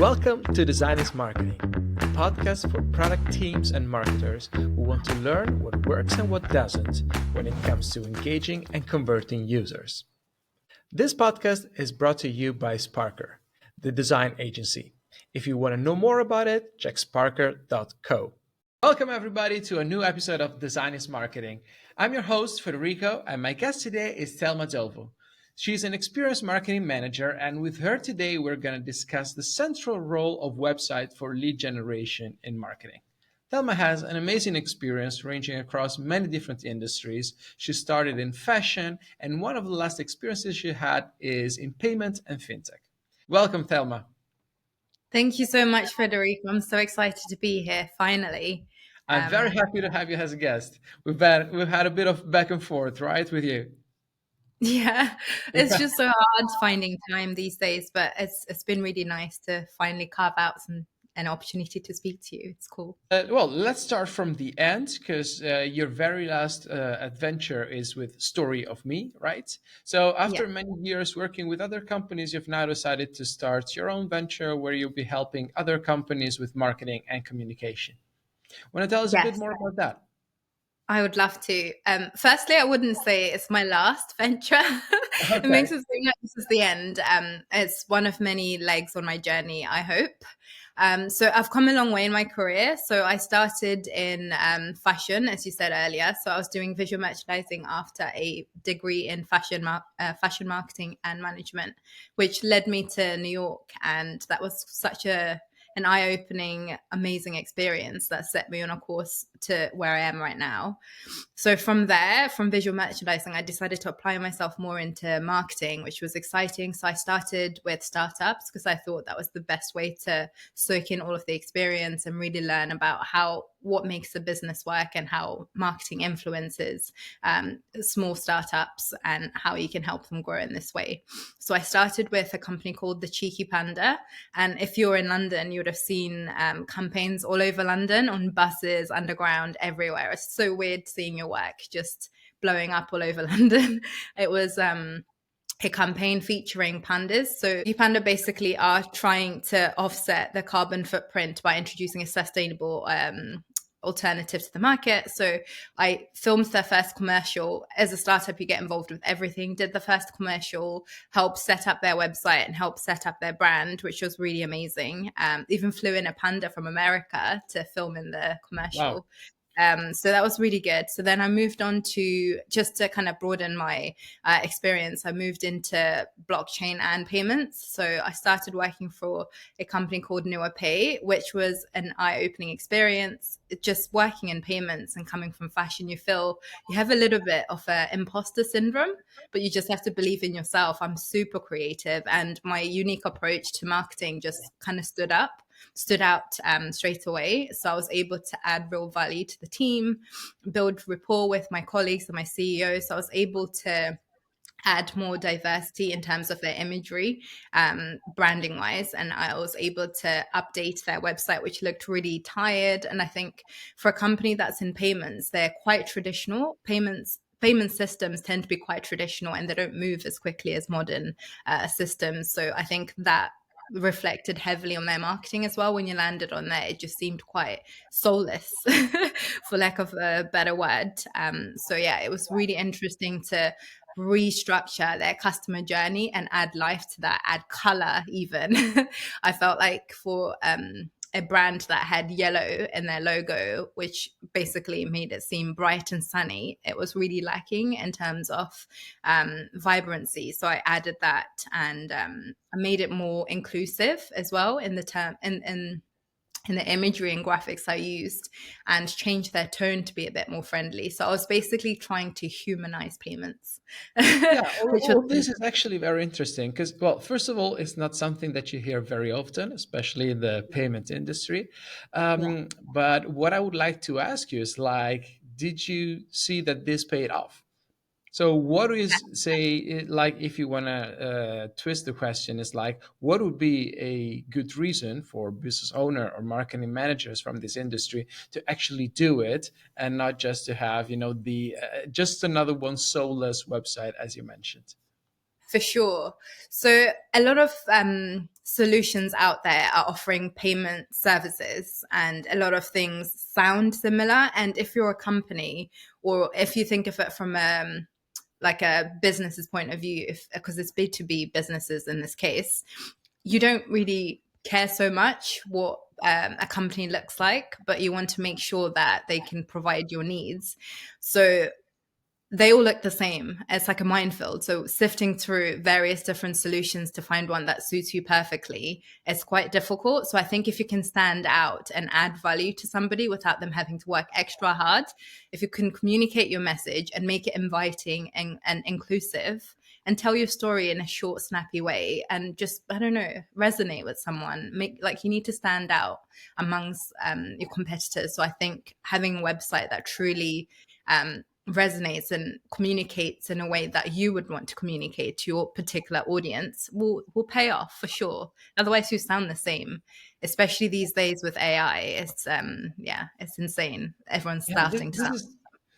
Welcome to Design is Marketing, a podcast for product teams and marketers who want to learn what works and what doesn't when it comes to engaging and converting users. This podcast is brought to you by Sparker, the design agency. If you want to know more about it, check sparker.co. Welcome everybody to a new episode of Design is Marketing. I'm your host, Federico, and my guest today is Thelma Dhlovu. She's an experienced marketing manager, and with her today, we're going to discuss the central role of website for lead generation in marketing. Thelma has an amazing experience ranging across many different industries. She started in fashion, and one of the last experiences she had is in payment and fintech. Welcome, Thelma. Thank you so much, Federico. I'm so excited to be here, finally. I'm very happy to have you as a guest. We've had a bit of back and forth, right, with you? Yeah, it's just so hard finding time these days, but it's been really nice to finally carve out an opportunity to speak to you. It's cool. Well, let's start from the end because your very last adventure is with Story of Me, right? So after Yeah. many years working with other companies, you've now decided to start your own venture where you'll be helping other companies with marketing and communication. Want to tell us a bit Yes, more about that? I would love to. Firstly, I wouldn't say it's my last venture. It Okay. makes it seem like this is the end. It's one of many legs on my journey, I hope. So I've come a long way in my career. So I started in fashion, as you said earlier. So I was doing visual merchandising after a degree in fashion marketing and management, which led me to New York. And that was such an eye-opening, amazing experience that set me on a course to where I am right now. So from there, from visual merchandising, I decided to apply myself more into marketing, which was exciting. So I started with startups because I thought that was the best way to soak in all of the experience and really learn about what makes a business work and how marketing influences small startups and how you can help them grow in this way. So I started with a company called the Cheeky Panda. And if you're in London, you would have seen campaigns all over London on buses, underground, everywhere. It's so weird seeing your work just blowing up all over London. It was a campaign featuring pandas. So Panda basically are trying to offset the carbon footprint by introducing a sustainable alternative to the market. So I filmed their first commercial. As a startup, you get involved with everything. Did the first commercial, helped set up their website and helped set up their brand, which was really amazing. Even flew in a panda from America to film in the commercial. Wow. So that was really good. So then I moved on to, just to kind of broaden my experience, I moved into blockchain and payments. So I started working for a company called NewerPay, which was an eye-opening experience. Just working in payments and coming from fashion, you feel you have a little bit of an imposter syndrome, but you just have to believe in yourself. I'm super creative, and my unique approach to marketing just kind of stood out straight away. So I was able to add real value to the team, build rapport with my colleagues and my CEO. So I was able to add more diversity in terms of their imagery, branding wise. And I was able to update their website, which looked really tired. And I think for a company that's in payments, they're quite traditional. Payment systems tend to be quite traditional and they don't move as quickly as modern systems. So I think that reflected heavily on their marketing as well. When you landed on there, it just seemed quite soulless, for lack of a better word. So yeah, it was really interesting to restructure their customer journey and add life to that, add color even. I felt like for a brand that had yellow in their logo, which basically made it seem bright and sunny, it was really lacking in terms of vibrancy. So I added that, and I made it more inclusive as well in the term in the imagery and graphics I used, and changed their tone to be a bit more friendly. So I was basically trying to humanize payments, Yeah, which was this is actually very interesting because, well, first of all, it's not something that you hear very often, especially in the payment industry. yeah. But what I would like to ask you is like, did you see that this paid off? So, what is, say, like, if you want to twist the question, is like, what would be a good reason for business owner or marketing managers from this industry to actually do it and not just to have, the just another one soulless website, as you mentioned? For sure. So a lot of solutions out there are offering payment services, and a lot of things sound similar. And if you're a company, or if you think of it from like a business's point of view, if because it's B2B businesses in this case, you don't really care so much what a company looks like, but you want to make sure that they can provide your needs. So they all look the same. It's like a minefield. So sifting through various different solutions to find one that suits you perfectly is quite difficult. So I think if you can stand out and add value to somebody without them having to work extra hard, if you can communicate your message and make it inviting and inclusive, and tell your story in a short, snappy way, and just, I don't know, resonate with someone, make, like, you need to stand out amongst your competitors. So I think having a website that truly resonates and communicates in a way that you would want to communicate to your particular audience will pay off for sure. Otherwise you sound the same, especially these days with AI. It's it's insane. Everyone's Yeah, starting to sound.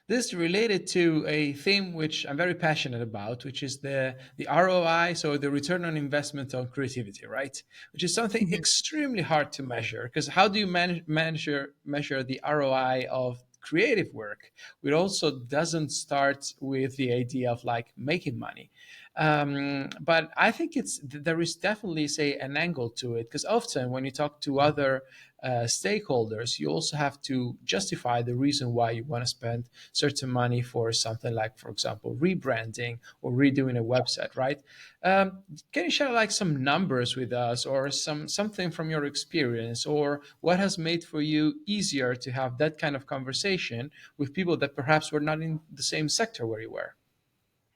this is related to a theme which I'm very passionate about, which is the ROI, so the return on investment on creativity, right? Which is something Mhm. extremely hard to measure, because how do you measure the ROI of creative work? It also doesn't start with the idea of like making money. But I think there is definitely, say, an angle to it, because often when you talk to other stakeholders, you also have to justify the reason why you want to spend certain money for something like, for example, rebranding or redoing a website, right? Can you share like some numbers with us, or something from your experience, or what has made for you easier to have that kind of conversation with people that perhaps were not in the same sector where you were?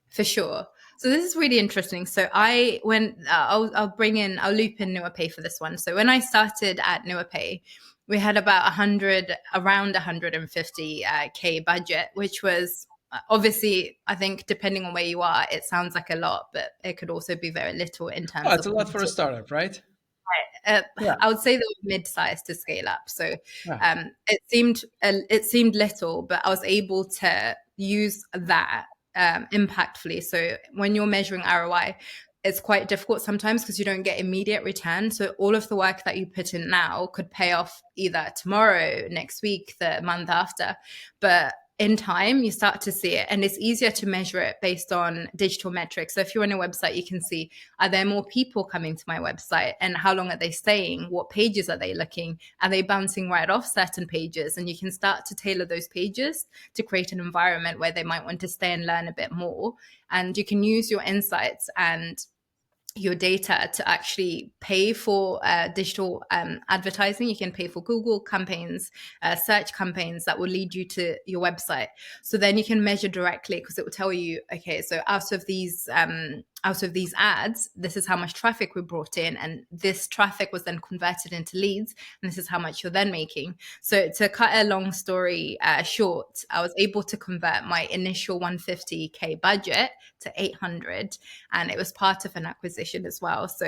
For sure. So this is really interesting. So I when I'll loop in NewerPay for this one. So when I started at NewerPay, we had about 100, around 150 k budget, which was obviously, I think, depending on where you are, it sounds like a lot, but it could also be very little in Oh, terms it's of a lot for a startup, right? Yeah, I would say they were mid-sized to scale up. So yeah. it seemed little, but I was able to use that impactfully. So when you're measuring ROI, it's quite difficult sometimes because you don't get immediate return. So all of the work that you put in now could pay off either tomorrow, next week, the month after. But in time, you start to see it, and it's easier to measure it based on digital metrics. So if you're on a website, you can see, are there more people coming to my website, and how long are they staying? What pages are they looking? Are they bouncing right off certain pages? And you can start to tailor those pages to create an environment where they might want to stay and learn a bit more. And you can use your insights and your data to actually pay for digital advertising. You can pay for Google campaigns, search campaigns that will lead you to your website. So then you can measure directly, because it will tell you, okay, so out of these ads, this is how much traffic we brought in, and this traffic was then converted into leads, and this is how much you're then making. So to cut a long story short, I was able to convert my initial 150k budget to 800, and it was part of an acquisition as well. So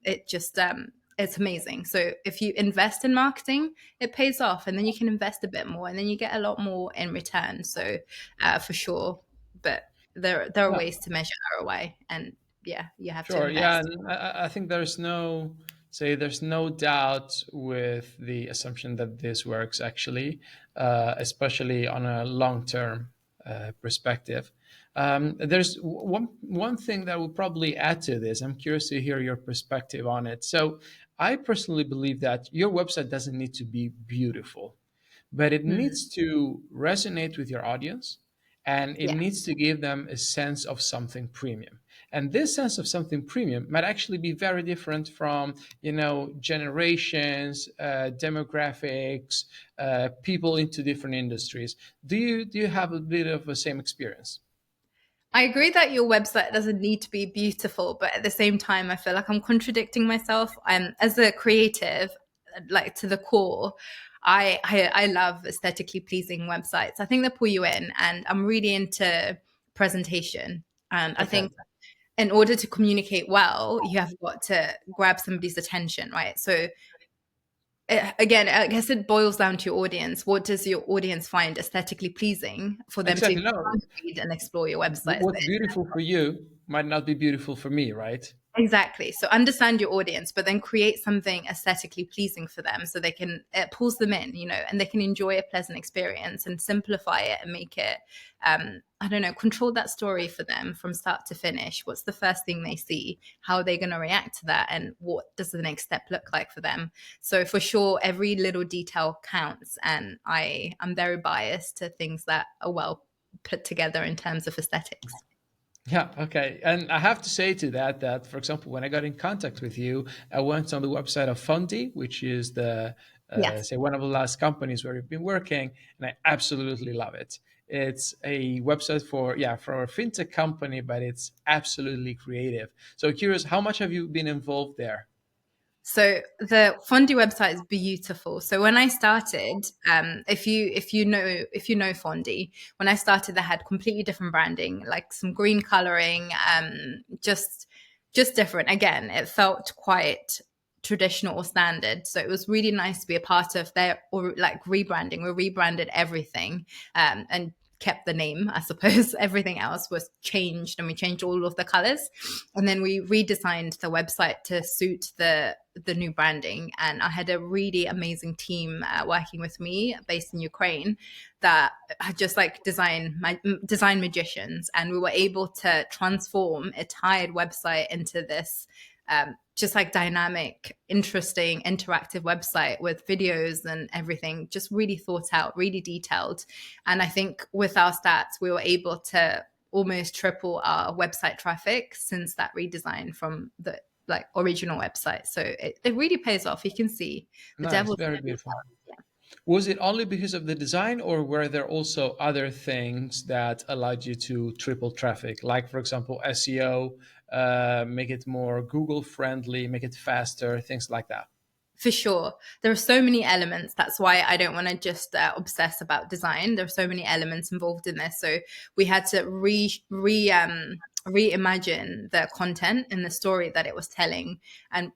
it's amazing. So if you invest in marketing, it pays off, and then you can invest a bit more, and then you get a lot more in return. So for sure, but there are Yeah. ways to measure ROI, and yeah, you have to Sure. Yeah, invest. and I think there's no doubt with the assumption that this works actually, especially on a long term perspective. There's one thing that will probably add to this. I'm curious to hear your perspective on it. So, I personally believe that your website doesn't need to be beautiful, but it Mm, needs to resonate with your audience, and it yeah. needs to give them a sense of something premium. And this sense of something premium might actually be very different from, generations, demographics, people into different industries. Do you have a bit of the same experience? I agree that your website doesn't need to be beautiful, but at the same time, I feel like I'm contradicting myself. As a creative, like to the core, I love aesthetically pleasing websites. I think they pull you in, and I'm really into presentation. And I Okay. think in order to communicate well, you have got to grab somebody's attention, right? So again, I guess it boils down to your audience. What does your audience find aesthetically pleasing for them to Exactly. No, read and explore your website? what's beautiful for you might not be beautiful for me, right? Exactly. So understand your audience, but then create something aesthetically pleasing for them so they can, it pulls them in, and they can enjoy a pleasant experience and simplify it and make it, I don't know, control that story for them from start to finish. What's the first thing they see? How are they going to react to that? And what does the next step look like for them? So for sure, every little detail counts. And I'm very biased to things that are well put together in terms of aesthetics. Yeah, okay. And I have to say to that, for example, when I got in contact with you, I went on the website of Fondi, which is the, Yes. say, one of the last companies where you've been working, and I absolutely love it. It's a website for, yeah, for a fintech company, but it's absolutely creative. So curious, how much have you been involved there? So the Fondi website is beautiful. So when I started, if you know Fondi, when I started, they had completely different branding, like some green coloring, just different. Again, it felt quite traditional or standard. So it was really nice to be a part of their, or like rebranding. We rebranded everything, and kept the name, I suppose. Everything else was changed, and we changed all of the colors, and then we redesigned the website to suit the new branding. And I had a really amazing team working with me based in Ukraine that had just like design magicians, and we were able to transform a tired website into this just like dynamic, interesting, interactive website with videos and everything, just really thought out, really detailed. And I think with our stats, we were able to almost triple our website traffic since that redesign from the like original website. So it really pays off. You can see the Nice, devil's in very the beautiful. details. Yeah. Was it only because of the design, or were there also other things that allowed you to triple traffic? Like, for example, SEO, make it more Google friendly, make it faster, things like that. For sure. There are so many elements. That's why I don't want to just obsess about design. There are so many elements involved in this. So we had to reimagine the content and the story that it was telling, and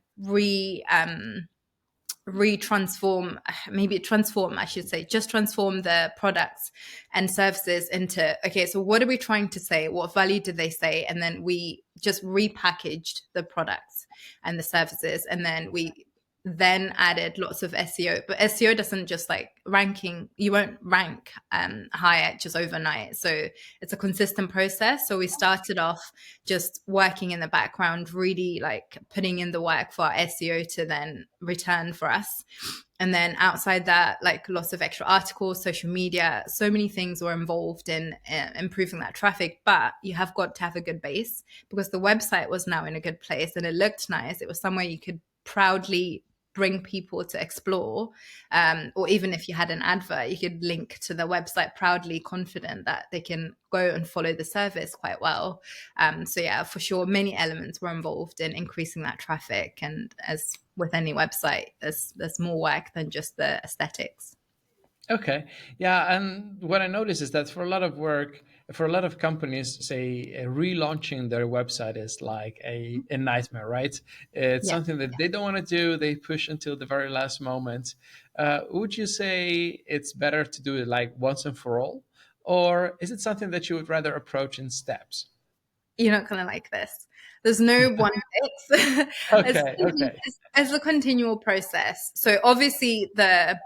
retransform maybe transform I should say, just transform the products and services into, okay, so what are we trying to say, what value did they say, and then we just repackaged the products and the services, and then we then added lots of SEO. But SEO doesn't just like ranking, you won't rank higher just overnight. So it's a consistent process. So we started off just working in the background, really like putting in the work for our SEO to then return for us. And then outside that, like lots of extra articles, social media, so many things were involved in improving that traffic. But you have got to have a good base, because the website was now in a good place and it looked nice. It was somewhere you could proudly bring people to explore. Or even if you had an advert, you could link to the website proudly, confident that they can go and follow the service quite well. So yeah, for sure, many elements were involved in increasing that traffic. And as with any website, there's more work than just the aesthetics. Okay. Yeah. And what I notice is that for a lot of work, for a lot of companies, say relaunching their website is like a nightmare, right? It's Yeah. something that they don't want to do. They push until the very last moment. Would you say it's better to do it like once and for all? Or is it something that you would rather approach in steps? You're not gonna like this. There's no one fix. it's, Okay. Okay. it's a continual process. So obviously the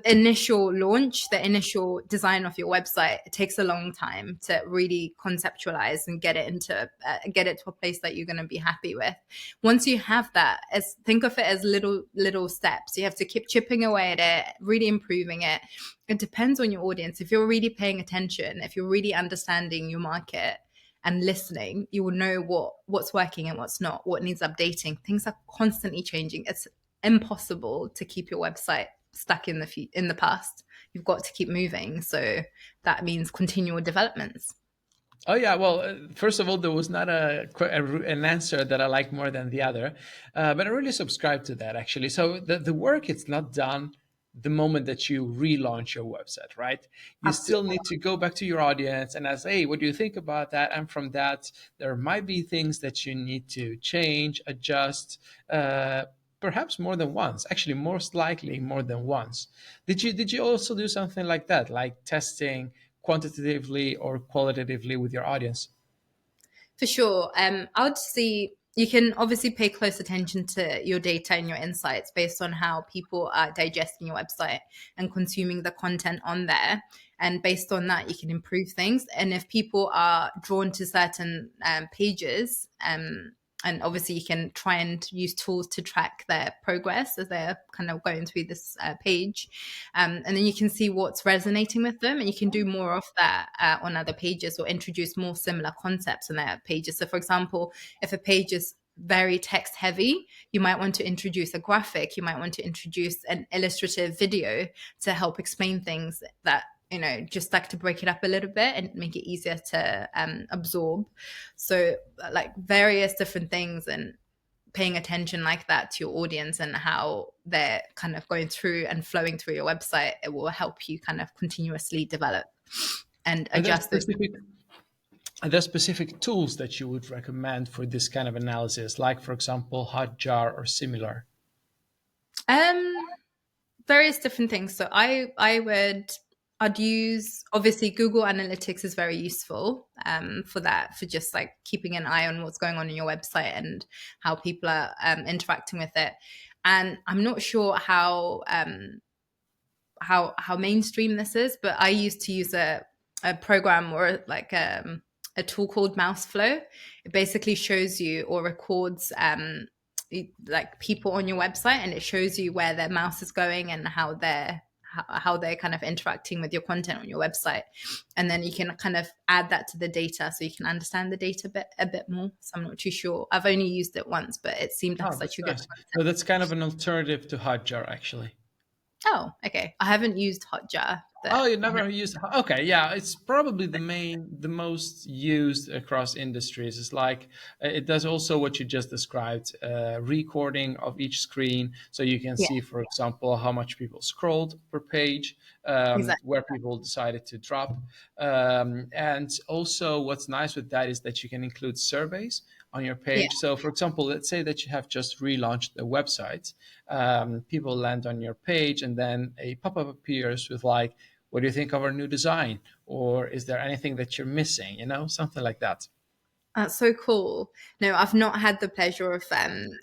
initial launch, the initial design of your website, it takes a long time to really conceptualize and get it to a place that you're going to be happy with. Once you have that, as think of it as little steps. You have to keep chipping away at it, really improving it. It depends on your audience. If you're really paying attention, if you're really understanding your market and listening, you will know what's working and what's not, what needs updating. Things are constantly changing. It's impossible to keep your website stuck in the past. You've got to keep moving. So that means continual developments. Oh yeah, well, first of all, there was not an answer that I like more than the other, but I really subscribe to that actually. So the work it's not done the moment that you relaunch your website, right? You still Absolutely. need to go back to your audience and ask, hey, what do you think about that? And from that, there might be things that you need to change, adjust, perhaps more than once. Actually, most likely more than once. Did you also do something like that, like testing quantitatively or qualitatively with your audience? For sure. I would see, you can obviously pay close attention to your data and your insights based on how people are digesting your website and consuming the content on there. And based on that, you can improve things. And if people are drawn to certain pages, and obviously you can try and use tools to track their progress as they're kind of going through this page, and then you can see what's resonating with them, and you can do more of that on other pages, or introduce more similar concepts on their pages. So for example, if a page is very text heavy, you might want to introduce a graphic, you might want to introduce an illustrative video to help explain things that, just like to break it up a little bit and make it easier to absorb. So like various different things, and paying attention like that to your audience and how they're kind of going through and flowing through your website, it will help you kind of continuously develop and Are there adjust those. specific are there specific tools that you would recommend for this kind of analysis, like for example, Hotjar or similar? Various different things. So I'd use, obviously Google Analytics is very useful for that, for just like keeping an eye on what's going on in your website and how people are interacting with it. And I'm not sure how mainstream this is, but I used to use a program, or like a tool called Mouseflow. It basically shows you or records like people on your website, and it shows you where their mouse is going and how they're kind of interacting with your content on your website. And then you can kind of add that to the data, so you can understand the data a bit more. So I'm not too sure. I've only used it once, but it seemed like Oh, such that's a good nice. So that's kind of an alternative to Hotjar, actually. Oh, okay. I haven't used Hotjar, Oh, but you never used. Okay, yeah, it's probably the most used across industries. It's like it does also what you just described, recording of each screen, so you can yeah, see, for example, how much people scrolled per page, exactly. where people decided to drop, and also what's nice with that is that you can include surveys on your Yeah. page. So, for example, let's say that you have just relaunched a website. People land on your page, and then a pop-up appears with like, what do you think of our new design? Or is there anything that you're missing? Something like that. That's so cool. No, I've not had the pleasure of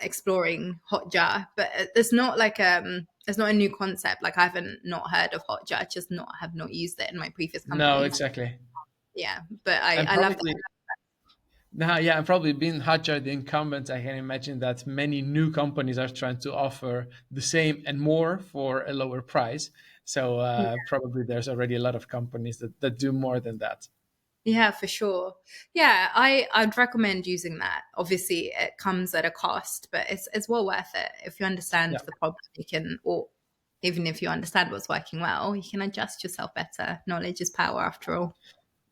exploring Hotjar, but it's not a new concept. Like I haven't not heard of Hotjar, just not have not used it in my previous No, companies. exactly. Yeah, but I And I love that. probably now, yeah, and probably being Hotjar the incumbent, I can imagine that many new companies are trying to offer the same and more for a lower price. So probably there's already a lot of companies that do more than that. Yeah, for sure. Yeah, I'd recommend using that. Obviously, it comes at a cost, but it's well worth it. If you understand Yeah. the problem, you can, or even if you understand what's working well, you can adjust yourself better. Knowledge is power, after all.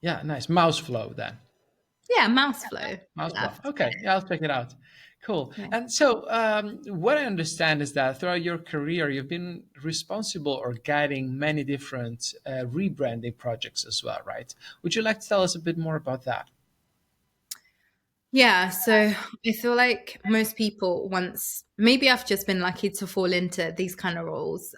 Yeah, nice. Mouse flow then. Yeah, mouse flow. Mouseflow. Left. Okay, yeah, I'll check it out. Cool. Yeah. And so, what I understand is that throughout your career, you've been responsible or guiding many different rebranding projects as well, right? Would you like to tell us a bit more about that? Yeah, so I feel like most people, once maybe I've just been lucky to fall into these kind of roles,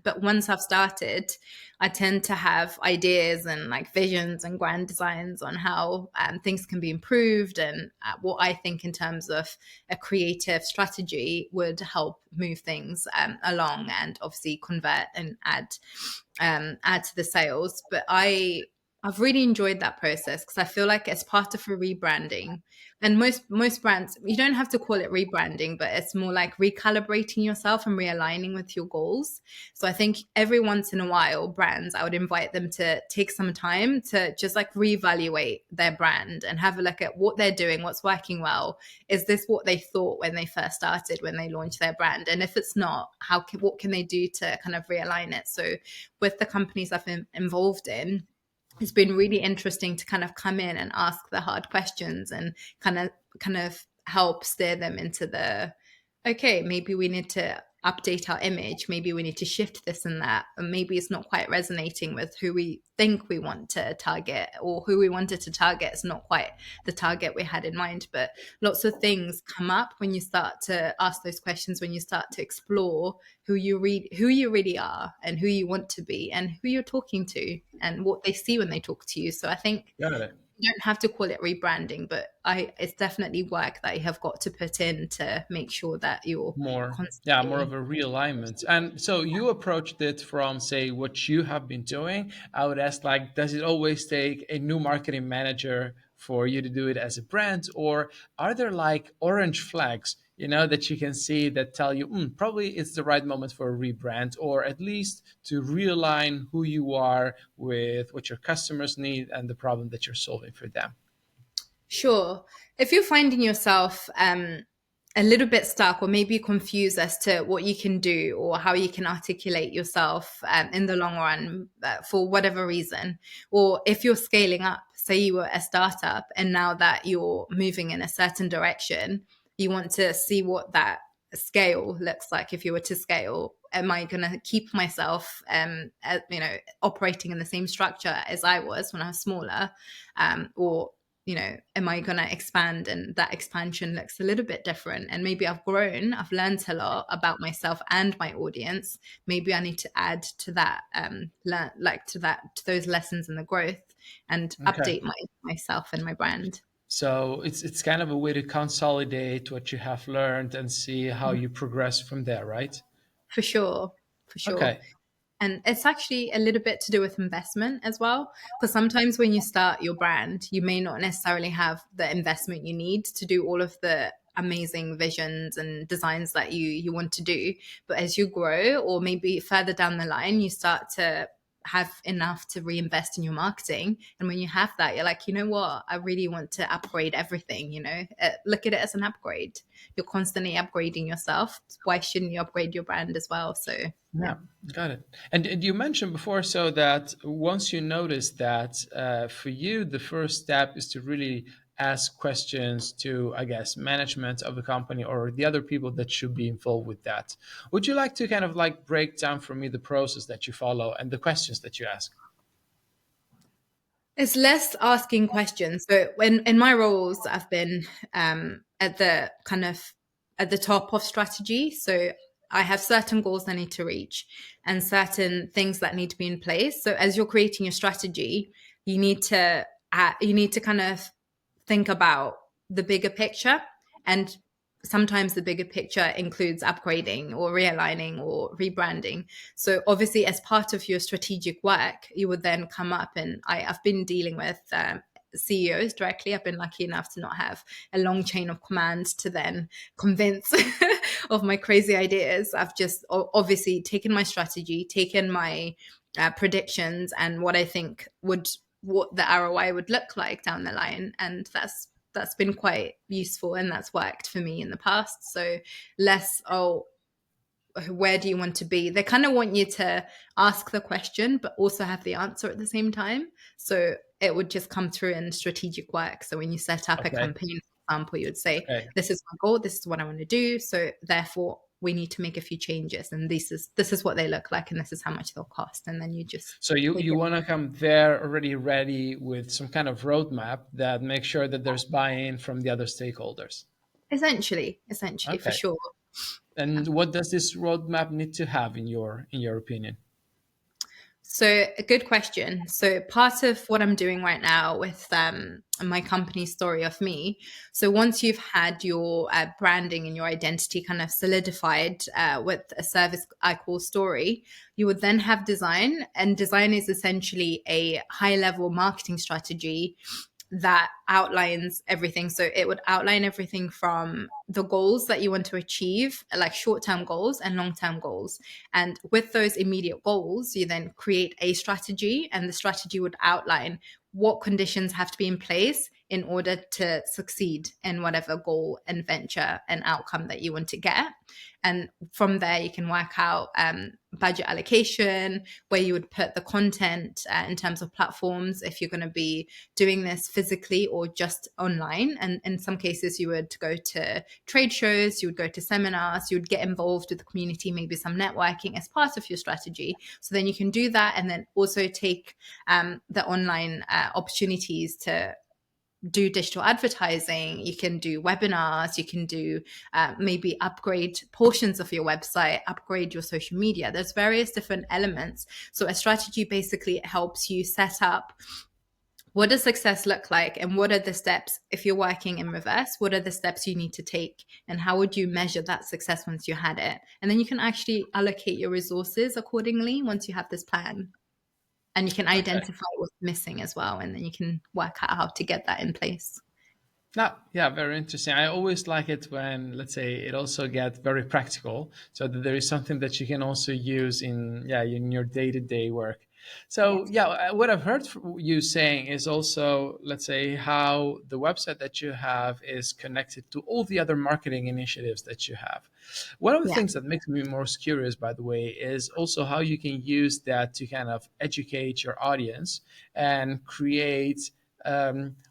but once I've started, I tend to have ideas and like visions and grand designs on how things can be improved, and what I think in terms of a creative strategy would help move things along, and obviously convert and add to the sales. But I've really enjoyed that process, because I feel like it's part of a rebranding. And most brands, you don't have to call it rebranding, but it's more like recalibrating yourself and realigning with your goals. So I think every once in a while, brands, I would invite them to take some time to just like reevaluate their brand and have a look at what they're doing, what's working well. Is this what they thought when they first started, when they launched their brand? And if it's not, what can they do to kind of realign it? So with the companies I've been involved in, it's been really interesting to kind of come in and ask the hard questions, and kind of help steer them into the, okay, maybe we need to update our image, maybe we need to shift this and that, and maybe it's not quite resonating with who we think we want to target, or who we wanted to target is not quite the target we had in mind. But lots of things come up when you start to ask those questions, when you start to explore who you really are, and who you want to be, and who you're talking to, and what they see when they talk to you. So I think Got it. You don't have to call it rebranding, but it's definitely work that you have got to put in to make sure that you're More of constantly. a realignment. And so you approached it from, say, what you have been doing. I would ask, like, does it always take a new marketing manager for you to do it as a brand, or are there like orange flags, that you can see that tell you, probably it's the right moment for a rebrand, or at least to realign who you are with what your customers need and the problem that you're solving for them? Sure. If you're finding yourself a little bit stuck or maybe confused as to what you can do or how you can articulate yourself in the long run for whatever reason, or if you're scaling up, say you were a startup and now that you're moving in a certain direction, you want to see what that scale looks like. If you were to scale, am I going to keep myself operating in the same structure as I was when I was smaller, or am I going to expand? And that expansion looks a little bit different. And maybe I've grown, I've learned a lot about myself and my audience. Maybe I need to add to that, to those lessons and the growth, and Okay. update myself and my brand. So it's kind of a way to consolidate what you have learned and see how you progress from there, right? For sure. For sure. Okay. And it's actually a little bit to do with investment as well. Because sometimes when you start your brand, you may not necessarily have the investment you need to do all of the amazing visions and designs that you want to do. But as you grow, or maybe further down the line, you start to have enough to reinvest in your marketing. And when you have that, you're like, you know what? I really want to upgrade everything, look at it as an upgrade. You're constantly upgrading yourself. Why shouldn't you upgrade your brand as well? So, yeah. Yeah, got it. And you mentioned before, so that once you notice that, for you, the first step is to really ask questions to, I guess, management of the company or the other people that should be involved with that. Would you like to kind of like break down for me the process that you follow and the questions that you ask? It's less asking questions. So when in my roles, I've been at the kind of at the top of strategy. So I have certain goals I need to reach and certain things that need to be in place. So as you're creating your strategy, you need to kind of think about the bigger picture, and sometimes the bigger picture includes upgrading or realigning or rebranding. So obviously as part of your strategic work, you would then come up, and I've been dealing with CEOs directly. I've been lucky enough to not have a long chain of command to then convince of my crazy ideas. I've just obviously taken my strategy, taken my predictions and what I think what the ROI would look like down the line, and that's been quite useful and that's worked for me in the past. So less, where do you want to be? They kind of want you to ask the question but also have the answer at the same time. So it would just come through in strategic work. So when you set up a Okay. campaign, for example, you would say, Okay. this is my goal, this is what I want to do, so therefore we need to make a few changes, and this is what they look like, and this is how much they'll cost, and then you just So you, take you it. want to come there already ready with some kind of roadmap that makes sure that there's buy-in from the other stakeholders. Essentially, for Okay. sure. And what does this roadmap need to have in your opinion? So, a good question. So, part of what I'm doing right now with my company Story of Me. So, once you've had your branding and your identity kind of solidified with a service I call Story, you would then have design. And design is essentially a high level marketing strategy that outlines everything. So it would outline everything from the goals that you want to achieve, like short term goals and long term goals. And with those immediate goals, you then create a strategy, and the strategy would outline what conditions have to be in place in order to succeed in whatever goal and venture and outcome that you want to get. And from there, you can work out budget allocation, where you would put the content in terms of platforms, if you're going to be doing this physically or just online. And in some cases, you would go to trade shows, you would go to seminars, you would get involved with the community, maybe some networking as part of your strategy. So then you can do that, and then also take the online opportunities to do digital advertising. You can do webinars, you can do maybe upgrade portions of your website, upgrade your social media. There's various different elements. So a strategy basically helps you set up what does success look like, and what are the steps? If you're working in reverse, what are the steps you need to take, and how would you measure that success once you had it? And then you can actually allocate your resources accordingly once you have this plan, and you can Okay. identify what's missing as well, and then you can work out how to get that in place. No, yeah, very interesting. I always like it when, let's say, it also gets very practical, so that there is something that you can also use in, yeah, in your day-to-day work. So, Yes. yeah, what I've heard you saying is also, let's say, how the website that you have is connected to all the other marketing initiatives that you have. One of the Yeah. things that makes me most curious, by the way, is also how you can use that to kind of educate your audience and create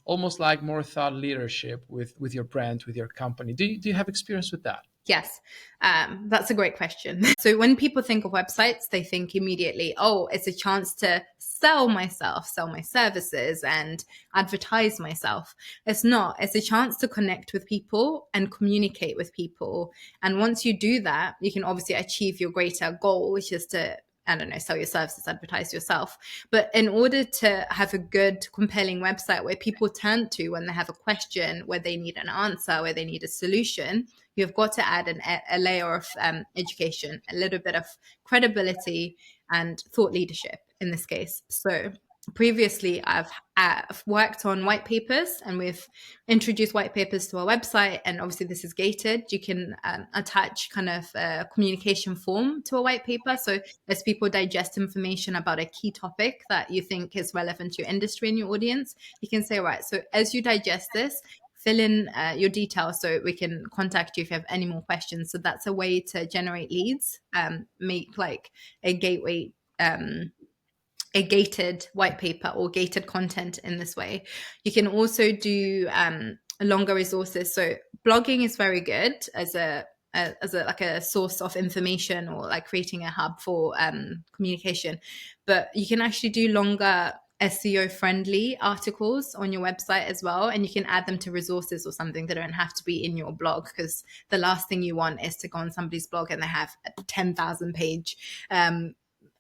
almost like more thought leadership with your brand, with your company. Do you have experience with that? Yes, that's a great question. So when people think of websites, they think immediately, oh, it's a chance to sell myself, sell my services, and advertise myself. It's not. It's a chance to connect with people and communicate with people. And once you do that, you can obviously achieve your greater goal, which is to, I don't know, sell your services, advertise yourself. But in order to have a good, compelling website where people turn to when they have a question, where they need an answer, where they need a solution, you've got to add a layer of education, a little bit of credibility and thought leadership in this case. So previously, I've worked on white papers, and we've introduced white papers to our website. And obviously, this is gated. You can attach kind of a communication form to a white paper. So as people digest information about a key topic that you think is relevant to your industry and your audience, you can say, right, so as you digest this, fill in your details so we can contact you if you have any more questions. So that's a way to generate leads, make like a gateway, a gated white paper or gated content in this way. You can also do longer resources. So blogging is very good as a like a source of information, or like creating a hub for communication. But you can actually do longer SEO friendly articles on your website as well, and you can add them to resources or something. They don't have to be in your blog, because the last thing you want is to go on somebody's blog and they have a 10,000 page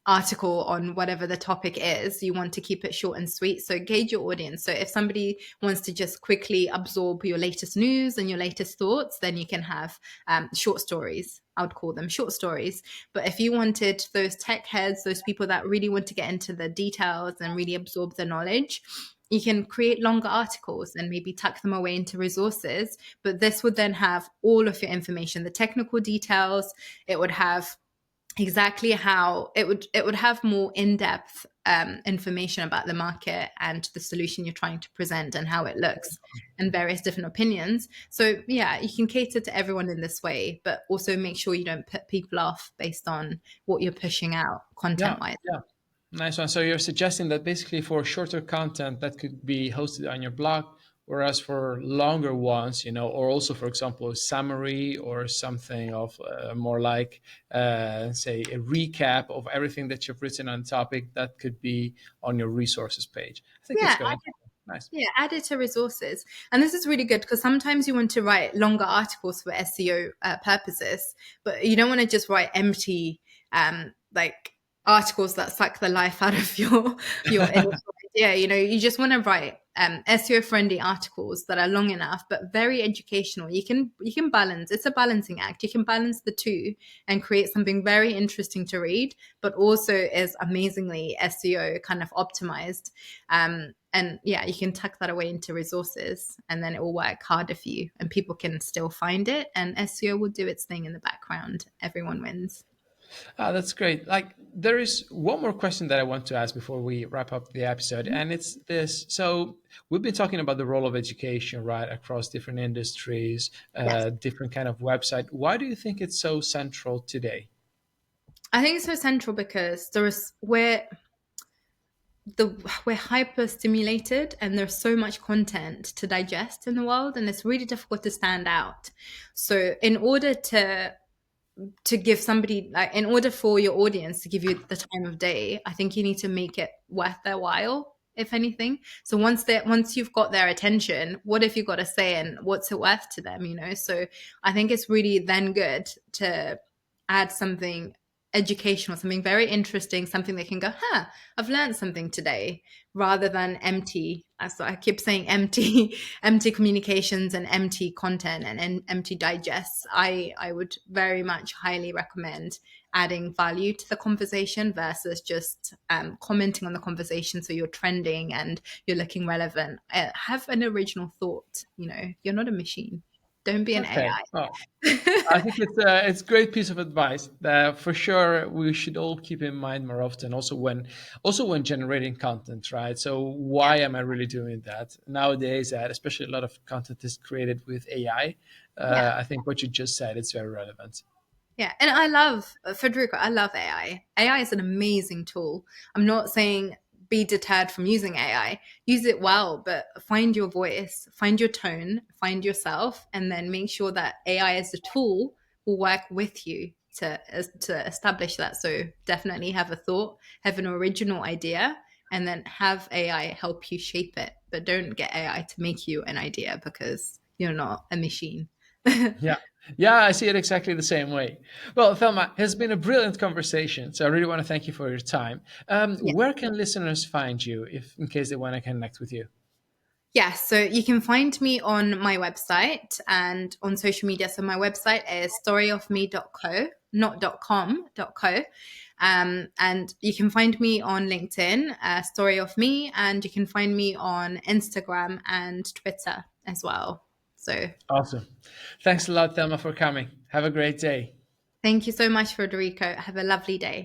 article on whatever the topic is. You want to keep it short and sweet. So gauge your audience. So if somebody wants to just quickly absorb your latest news and your latest thoughts, then you can have short stories. I would call them short stories. But if you wanted those tech heads, those people that really want to get into the details and really absorb the knowledge, you can create longer articles and maybe tuck them away into resources. But this would then have all of your information, the technical details. It would have exactly how it would have more in-depth information about the market and the solution you're trying to present and how it looks, and various different opinions. So yeah, you can cater to everyone in this way, but also make sure you don't put people off based on what you're pushing out Yeah, content wise. yeah. Nice one. So you're suggesting that basically for shorter content that could be hosted on your blog, whereas for longer ones, or also, for example, a summary or something of more like, say, a recap of everything that you've written on topic, that could be on your resources page. I think it's Yeah, good. Nice. yeah, add it to resources. And this is really good because sometimes you want to write longer articles for SEO purposes, but you don't want to just write empty like articles that suck the life out of your initial idea. You just want to write SEO friendly articles that are long enough but very educational. You can balance. It's a balancing act. You can balance the two and create something very interesting to read, but also is amazingly SEO kind of optimized. And yeah, you can tuck that away into resources, and then it will work harder for you, and people can still find it, and SEO will do its thing in the background. Everyone wins. That's great. Like, there is one more question that I want to ask before we wrap up the episode, and it's this. So we've been talking about the role of education, right, across different industries, Yes. different kind of website. Why do you think it's so central today? I think it's so central because we're hyper stimulated, and there's so much content to digest in the world, and it's really difficult to stand out. So in order to give somebody, like, in order for your audience to give you the time of day, I think you need to make it worth their while, if anything. So once you've got their attention, what have you got to say, and what's it worth to them? So I think it's really then good to add something educational, something very interesting, something they can go, huh, I've learned something today, rather than empty. So I keep saying empty, empty communications and empty content and empty digests. I would very much highly recommend adding value to the conversation versus just commenting on the conversation so you're trending and you're looking relevant. Have an original thought. You're not a machine. Don't be an Okay. AI. Well, I think it's a great piece of advice that for sure we should all keep in mind more often. Also when generating content, right? So Yeah, why am I really doing that nowadays? That especially a lot of content is created with AI. yeah. I think what you just said is very relevant. Yeah, and I love Federico. I love AI. AI is an amazing tool. I'm not saying be deterred from using AI. Use it well, but find your voice, find your tone, find yourself, and then make sure that AI as a tool will work with you to establish that. So definitely have a thought, have an original idea, and then have AI help you shape it. But don't get AI to make you an idea because you're not a machine. Yeah. Yeah, I see it exactly the same way. Well, Thelma, it has been a brilliant conversation. So I really want to thank you for your time. Where can listeners find you if in case they want to connect with you? Yeah, so you can find me on my website and on social media. So my website is storyofme.co, not .com, .co. And you can find me on LinkedIn, Story of Me, and you can find me on Instagram and Twitter as well. So Awesome. Thanks a lot, Thelma, for coming. Have a great day. thank you so much, Federico. Have a lovely day.